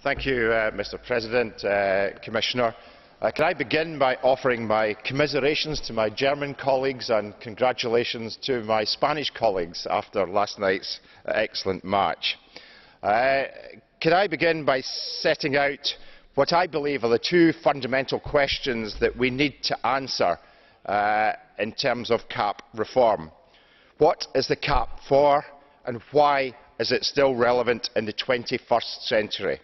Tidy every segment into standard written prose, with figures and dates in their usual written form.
Mr President, Commissioner. Can I begin by offering my commiserations to my German colleagues and congratulations to my Spanish colleagues after last night's excellent match. Can I begin by setting out what I believe are the two fundamental questions that we need to answer in terms of CAP reform. What is the CAP for, and why is it still relevant in the 21st century?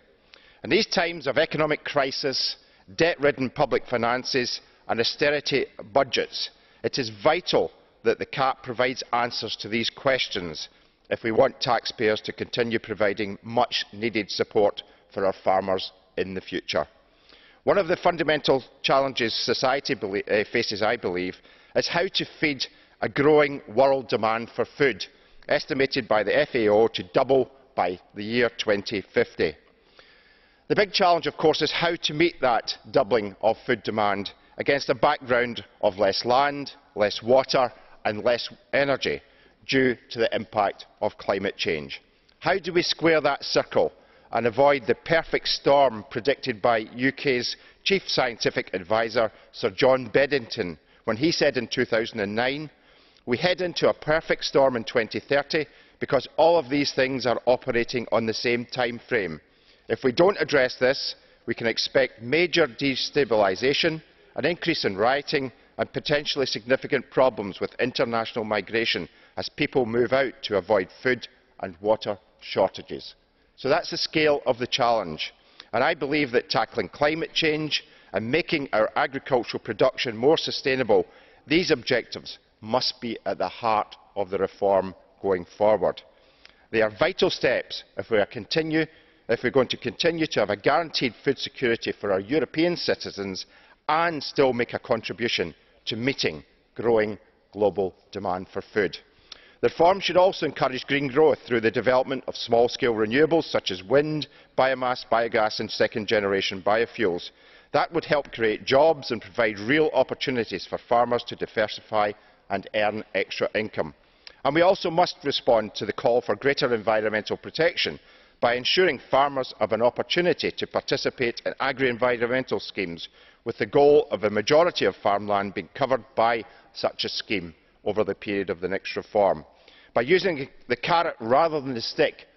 In these times of economic crisis, debt-ridden public finances and austerity budgets, it is vital that the CAP provides answers to these questions if we want taxpayers to continue providing much-needed support for our farmers in the future. One of the fundamental challenges society faces, I believe, is how to feed a growing world demand for food, estimated by the FAO to double by the year 2050. The big challenge, of course, is how to meet that doubling of food demand against a background of less land, less water and less energy due to the impact of climate change. How do we square that circle and avoid the perfect storm predicted by UK's Chief Scientific Advisor, Sir John Beddington, when he said in 2009, "We head into a perfect storm in 2030 because all of these things are operating on the same time frame. If we don't address this, we can expect major destabilisation, an increase in rioting and potentially significant problems with international migration as people move out to avoid food and water shortages." So that's the scale of the challenge, and I believe that tackling climate change and making our agricultural production more sustainable, these objectives must be at the heart of the reform going forward. They are vital steps if we are going to continue to have a guaranteed food security for our European citizens and still make a contribution to meeting growing global demand for food. The reform should also encourage green growth through the development of small-scale renewables such as wind, biomass, biogas and second-generation biofuels. That would help create jobs and provide real opportunities for farmers to diversify and earn extra income. And we also must respond to the call for greater environmental protection by ensuring farmers have an opportunity to participate in agri-environmental schemes, with the goal of a majority of farmland being covered by such a scheme over the period of the next reform. By using the carrot rather than the stick,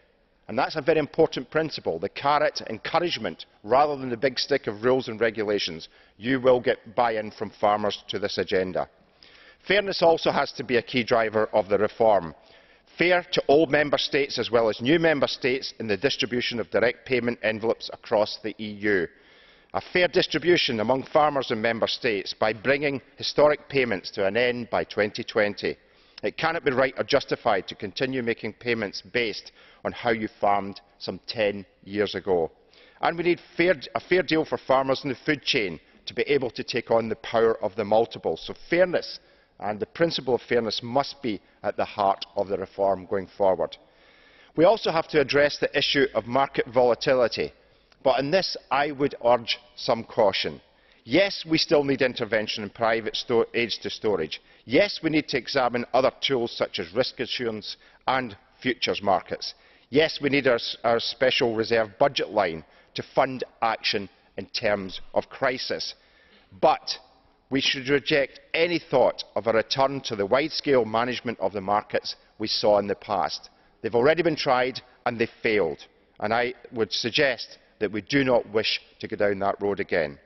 and that's a very important principle, the carrot encouragement rather than the big stick of rules and regulations, you will get buy-in from farmers to this agenda. Fairness also has to be a key driver of the reform. Fair to old member states as well as new member states in the distribution of direct payment envelopes across the EU. A fair distribution among farmers and member states by bringing historic payments to an end by 2020. It cannot be right or justified to continue making payments based on how you farmed some 10 years ago. And we need a fair deal for farmers in the food chain to be able to take on the power of the multiple. So fairness and the principle of fairness must be at the heart of the reform going forward. We also have to address the issue of market volatility, but in this I would urge some caution. Yes, we still need intervention in private aids to storage. Yes, we need to examine other tools such as risk assurance and futures markets. Yes, we need our special reserve budget line to fund action in terms of crisis. But we should reject any thought of a return to the wide-scale management of the markets we saw in the past. They have already been tried and they failed, and I would suggest that we do not wish to go down that road again.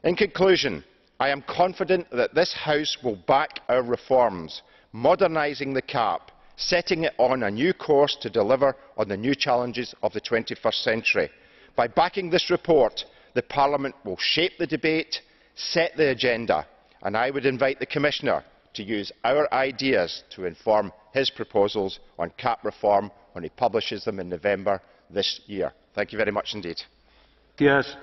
In conclusion, I am confident that this House will back our reforms, modernising the CAP, setting it on a new course to deliver on the new challenges of the 21st century. By backing this report, the Parliament will shape the debate, set the agenda, and I would invite the Commissioner to use our ideas to inform his proposals on CAP reform when he publishes them in November this year. Thank you very much indeed. Gracias.